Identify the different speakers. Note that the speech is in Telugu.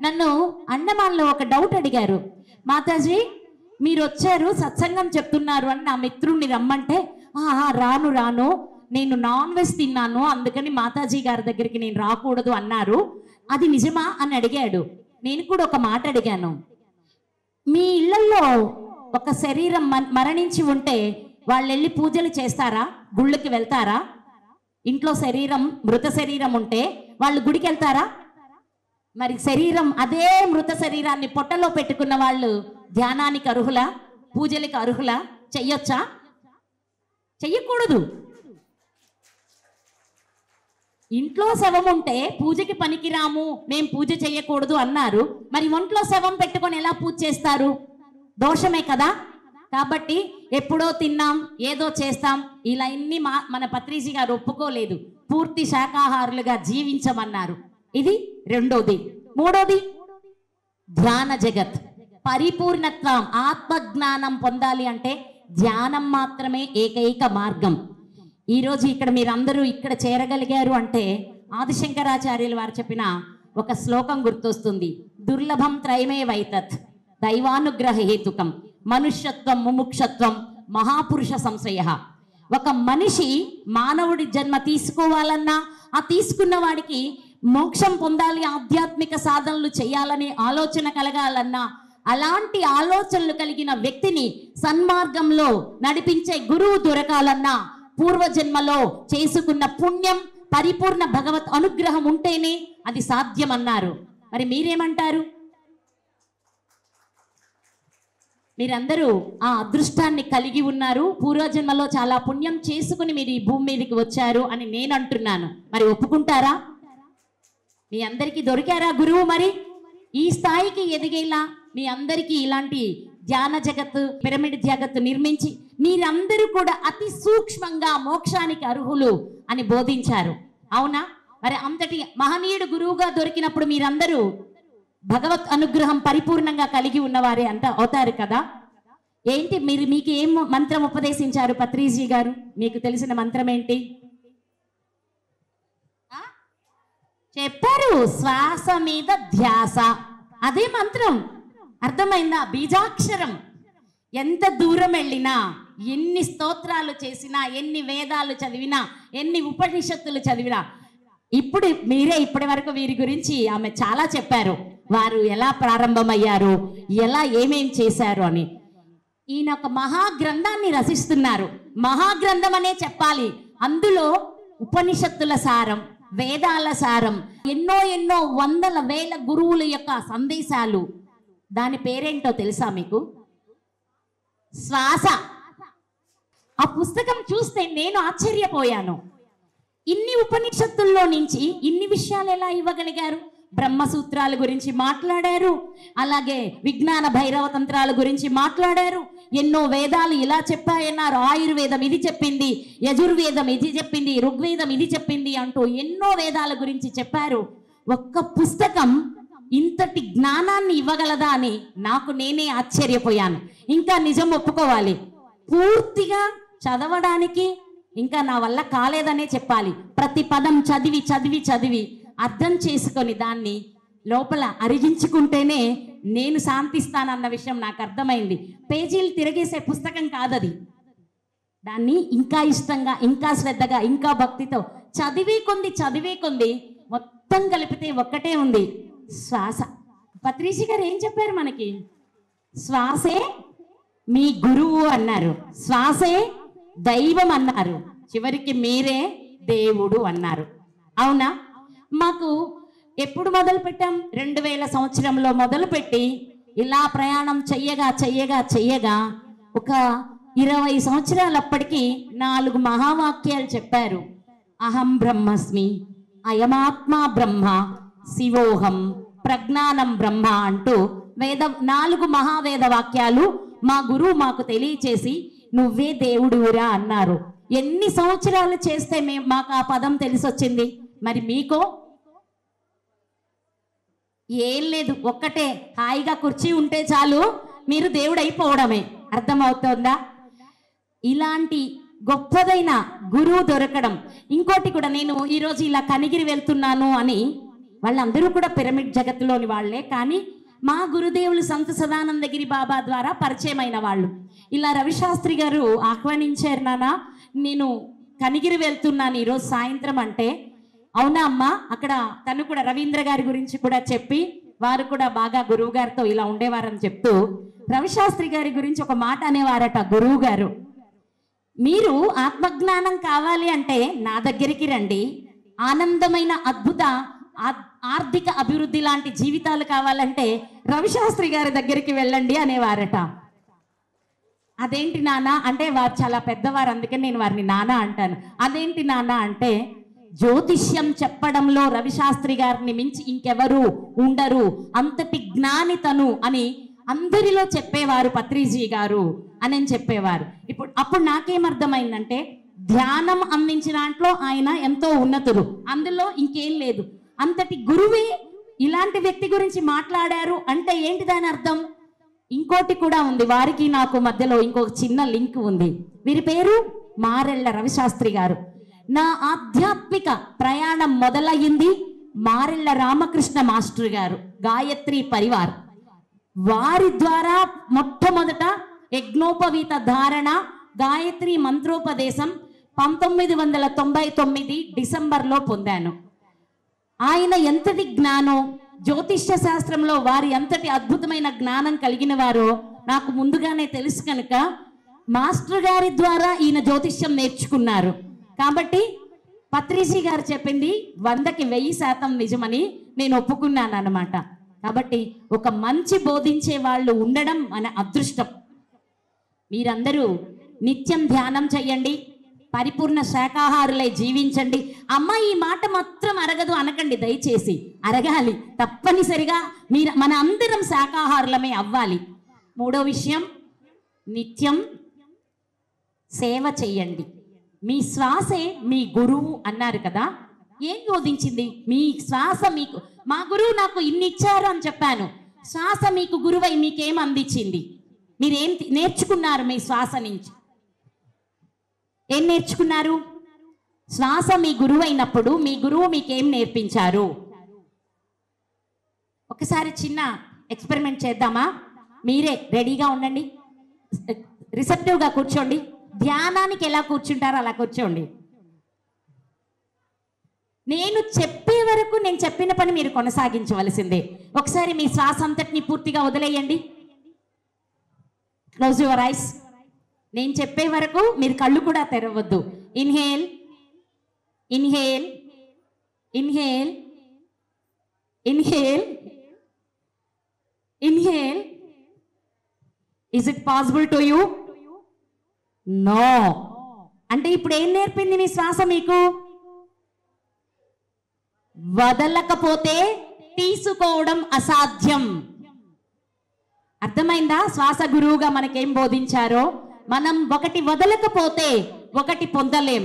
Speaker 1: నన్ను అండమాన్లో ఒక డౌట్ అడిగారు. మాతాజీ మీరు వచ్చారు సత్సంగం చెప్తున్నారు అని నా మిత్రుణ్ణి రమ్మంటే, రాను రాను నేను నాన్ వెజ్ తిన్నాను అందుకని మాతాజీ గారి దగ్గరికి నేను రాకూడదు అన్నారు, అది నిజమా అని అడిగాడు. నేను కూడా ఒక మాట అడిగాను, మీ ఇళ్లలో ఒక శరీరం మరణించి ఉంటే వాళ్ళు వెళ్ళి పూజలు చేస్తారా, గుళ్ళకి వెళ్తారా? ఇంట్లో శరీరం మృత శరీరం ఉంటే వాళ్ళు గుడికి వెళ్తారా? మరి శరీరం అదే మృత శరీరాన్ని పొట్టలో పెట్టుకున్న వాళ్ళు ధ్యానానికి అర్హులా, పూజలకు అర్హులా? చెయ్యొచ్చా? చెయ్యకూడదు. ఇంట్లో శవం ఉంటే పూజకి పనికిరాము, మేము పూజ చెయ్యకూడదు అన్నారు. మరి ఒంట్లో శవం పెట్టుకొని ఎలా పూజ చేస్తారు? దోషమే కదా. కాబట్టి ఎప్పుడో తిన్నాం ఏదో చేస్తాం ఇలా ఇన్ని మన పత్రిజీ గారు ఒప్పుకోలేదు. పూర్తి శాకాహారులుగా జీవించమన్నారు. ఇది రెండోది. మూడోది ధ్యాన జగత్ పరిపూర్ణత్వం, ఆత్మజ్ఞానం పొందాలి అంటే ధ్యానం మాత్రమే ఏకైక మార్గం. ఈరోజు ఇక్కడ మీరందరూ ఇక్కడ చేరగలిగారు అంటే ఆదిశంకరాచార్యులు వారు చెప్పిన ఒక శ్లోకం గుర్తొస్తుంది. దుర్లభం త్రైమే వైతత్ దైవానుగ్రహ హేతుకం మనుష్యత్వం ముముక్షత్వం మహాపురుష సంశయ. ఒక మనిషి మానవుడి జన్మ తీసుకోవాలన్నా ఆ తీసుకున్న వాడికి మోక్షం పొందాలి, ఆధ్యాత్మిక సాధనలు చేయాలనే ఆలోచన కలగాలన్నా అలాంటి ఆలోచనలు కలిగిన వ్యక్తిని సన్మార్గంలో నడిపించే గురువు దొరకాలన్నా పూర్వజన్మలో చేసుకున్న పుణ్యం పరిపూర్ణ భగవత్ అనుగ్రహం ఉంటేనే అది సాధ్యమన్నారు. మరి మీరేమంటారు? మీరందరూ ఆ అదృష్టాన్ని కలిగి ఉన్నారు, పూర్వజన్మలో చాలా పుణ్యం చేసుకుని మీరు ఈ భూమి మీదకి వచ్చారు అని నేను అంటున్నాను. మరి ఒప్పుకుంటారా? మీ అందరికీ దొరికారా గురువు? మరి ఈ స్థాయికి ఎదిగేలా మీ అందరికీ ఇలాంటి ధ్యాన జగత్తు పిరమిడ్ జగత్తు నిర్మించి మీరందరూ కూడా అతి సూక్ష్మంగా మోక్షానికి అర్హులు అని బోధించారు. అవునా? మరి అంతటి మహనీయుడు గురువుగా దొరికినప్పుడు మీరందరూ భగవత్ అనుగ్రహం పరిపూర్ణంగా కలిగి ఉన్నవారే అంట అవుతారు కదా. ఏంటి మీకు ఏం మంత్రం ఉపదేశించారు పత్రిజీ గారు? మీకు తెలిసిన మంత్రం ఏంటి చెప్పారు? శ్వాస మీద ధ్యాస, అదే మంత్రం. అర్థమైందా? బీజాక్షరం. ఎంత దూరం వెళ్ళినా, ఎన్ని స్తోత్రాలు చేసినా, ఎన్ని వేదాలు చదివినా, ఎన్ని ఉపనిషత్తులు చదివినా, ఇప్పటి వరకు వీరి గురించి ఆమె చాలా చెప్పారు. వారు ఎలా ప్రారంభమయ్యారు, ఎలా ఏమేం చేశారు అని. ఈయన ఒక మహాగ్రంథాన్ని రచిస్తున్నారు. మహాగ్రంథం అనే చెప్పాలి. అందులో ఉపనిషత్తుల సారం, వేదాల సారం, ఎన్నో ఎన్నో వందల వేల గురువుల యొక్క సందేశాలు. దాని పేరేంటో తెలుసా మీకు? శ్వాస. ఆ పుస్తకం చూస్తే నేను ఆశ్చర్యపోయాను. ఇన్ని ఉపనిషత్తుల్లో నుంచి ఇన్ని విషయాలు ఎలా ఇవ్వగలిగారు? బ్రహ్మసూత్రాల గురించి మాట్లాడారు, అలాగే విజ్ఞాన భైరవ తంత్రాల గురించి మాట్లాడారు, ఎన్నో వేదాలు ఇలా చెప్పాయన్నారు, ఆయుర్వేదం ఇది చెప్పింది, యజుర్వేదం ఇది చెప్పింది, ఋగ్వేదం ఇది చెప్పింది అంటూ ఎన్నో వేదాల గురించి చెప్పారు. ఒక్క పుస్తకం ఇంతటి జ్ఞానాన్ని ఇవ్వగలదా అని నాకు నేనే ఆశ్చర్యపోయాను. ఇంకా నిజం ఒప్పుకోవాలి, పూర్తిగా చదవడానికి ఇంకా నా వల్ల కాలేదనే చెప్పాలి. ప్రతి పదం చదివి చదివి చదివి అర్థం చేసుకొని దాన్ని లోపల అరిగించుకుంటేనే నేను శాంతిస్తానన్న విషయం నాకు అర్థమైంది. పేజీలు తిరిగేసే పుస్తకం కాదది. దాన్ని ఇంకా ఇష్టంగా, ఇంకా శ్రద్ధగా, ఇంకా భక్తితో చదివే కొంది మొత్తం కలిపితే ఒక్కటే ఉంది, శ్వాస. పత్రిజీ గారు ఏం చెప్పారు మనకి? శ్వాసే మీ గురువు అన్నారు, శ్వాసే దైవం అన్నారు, చివరికి మీరే దేవుడు అన్నారు. అవునా? మాకు ఎప్పుడు మొదలు పెట్టాం? 2000 సంవత్సరంలో మొదలుపెట్టి ఇలా ప్రయాణం చెయ్యగా ఒక 20 సంవత్సరాలప్పటికీ 4 మహావాక్యాలు చెప్పారు. అహం బ్రహ్మస్మి, అయమాత్మా బ్రహ్మ, శివోహం, ప్రజ్ఞానం బ్రహ్మ అంటూ 4 మహావేద వాక్యాలు మా గురువు మాకు తెలియచేసి నువ్వే దేవుడురా అన్నారు. ఎన్ని సంవత్సరాలు చేస్తే మాకు ఆ పదం తెలిసొచ్చింది? మరి మీకో ఏం లేదు, ఒక్కటే, హాయిగా కుర్చీ ఉంటే చాలు మీరు దేవుడు అయిపోవడమే. అర్థమవుతుందా? ఇలాంటి గొప్పదైన గురువు దొరకడం. ఇంకోటి కూడా, నేను ఈరోజు ఇలా కనిగిరి వెళ్తున్నాను అని వాళ్ళందరూ కూడా పిరమిడ్ జగత్తులోని వాళ్ళే, కానీ మా గురుదేవులు సంత సదానందగిరి బాబా ద్వారా పరిచయమైన వాళ్ళు. ఇలా రవిశాస్త్రి గారు ఆహ్వానించారు, నాన్న నేను కనిగిరి వెళ్తున్నాను ఈరోజు సాయంత్రం అంటే, అవునా అమ్మా, అక్కడ తను కూడా రవీంద్ర గారి గురించి కూడా చెప్పి వారు కూడా బాగా గురువు గారితో ఇలా ఉండేవారని చెప్తూ రవిశాస్త్రి గారి గురించి ఒక మాట అనేవారట గురువు గారు, మీరు ఆత్మజ్ఞానం కావాలి అంటే నా దగ్గరికి రండి, ఆనందమైన అద్భుత ఆర్థిక అభివృద్ధి లాంటి జీవితాలు కావాలంటే రవిశాస్త్రి గారి దగ్గరికి వెళ్ళండి అనేవారట. అదేంటి నాన్న అంటే, వారు చాలా పెద్దవారు, అందుకని నేను వారిని నాన్న అంటాను. అదేంటి నాన్న అంటే, జ్యోతిష్యం చెప్పడంలో రవిశాస్త్రి గారిని మించి ఇంకెవరు ఉండరు, అంతటి జ్ఞాని తను అని అందరిలో చెప్పేవారు పత్రిజీ గారు అని చెప్పేవారు. అప్పుడు నాకేమర్థమైందంటే, ధ్యానం అందించిన దాంట్లో ఆయన ఎంతో ఉన్నతులు, అందులో ఇంకేం లేదు. అంతటి గురువే ఇలాంటి వ్యక్తి గురించి మాట్లాడారు అంటే ఏంటి దాని అర్థం? ఇంకోటి కూడా ఉంది, వారికి నాకు మధ్యలో ఇంకొక చిన్న లింక్ ఉంది. వీరి పేరు మారెళ్ళ రవిశాస్త్రి గారు. నా ఆధ్యాత్మిక ప్రయాణం మొదలయ్యింది మారెళ్ళ రామకృష్ణ మాస్టర్ గారు, గాయత్రి పరివార్. వారి ద్వారా మొట్టమొదట యజ్ఞోపవీత ధారణ, గాయత్రి మంత్రోపదేశం 1999 డిసెంబర్లో పొందాను. ఆయన ఎంతటి జ్ఞానం, జ్యోతిష్య శాస్త్రంలో వారి ఎంతటి అద్భుతమైన జ్ఞానం కలిగిన వారో నాకు ముందుగానే తెలుసు కనుక మాస్టర్ గారి ద్వారా ఈయన జ్యోతిష్యం నేర్చుకున్నారు. కాబట్టి పత్రిజీ గారు చెప్పింది 100కి 1000% నిజమని నేను ఒప్పుకున్నాను అన్నమాట. కాబట్టి ఒక మంచి బోధించే వాళ్ళు ఉండడం మన అదృష్టం. మీరందరూ నిత్యం ధ్యానం చెయ్యండి, పరిపూర్ణ శాకాహారులై జీవించండి. అమ్మ ఈ మాట మాత్రం అరగదు అనకండి, దయచేసి అరగాలి తప్పనిసరిగా. మన అందరం శాకాహారులమే అవ్వాలి. మూడో విషయం, నిత్యం సేవ చెయ్యండి. మీ శ్వాసే మీ గురువు అన్నారు కదా, ఏం బోధించింది? మీ శ్వాస మీకు, మా గురువు నాకు ఇన్ని ఇచ్చారు అని చెప్పాను. శ్వాస మీకు గురువై మీకేం అందించింది? మీరేం నేర్చుకున్నారు మీ శ్వాస నుంచి? ఏం నేర్చుకున్నారు? శ్వాస మీ గురువు అయినప్పుడు మీ గురువు మీకేం నేర్పించారు? ఒకసారి చిన్న ఎక్స్పెరిమెంట్ చేద్దామా? మీరే రెడీగా ఉండండి, రిసెప్టివ్గా కూర్చోండి. ధ్యానానికి ఎలా కూర్చుంటారో అలా కూర్చోండి. నేను చెప్పే వరకు నేను చెప్పిన పని మీరు కొనసాగించవలసిందే. ఒకసారి మీ శ్వాస అంతటిని పూర్తిగా వదిలేయండి. Close your eyes. నేను చెప్పే వరకు మీరు కళ్ళు కూడా తెరవద్దు. Inhale, inhale, inhale, inhale, inhale. Is it possible to you? No. అంటే ఇప్పుడు ఏం నేర్పింది మీ శ్వాస మీకు? వదలకపోతే తీసుకోవడం అసాధ్యం. అర్థమైందా? శ్వాస గురువుగా మనకేం బోధించారో, మనం ఒకటి వదలకపోతే ఒకటి పొందలేం.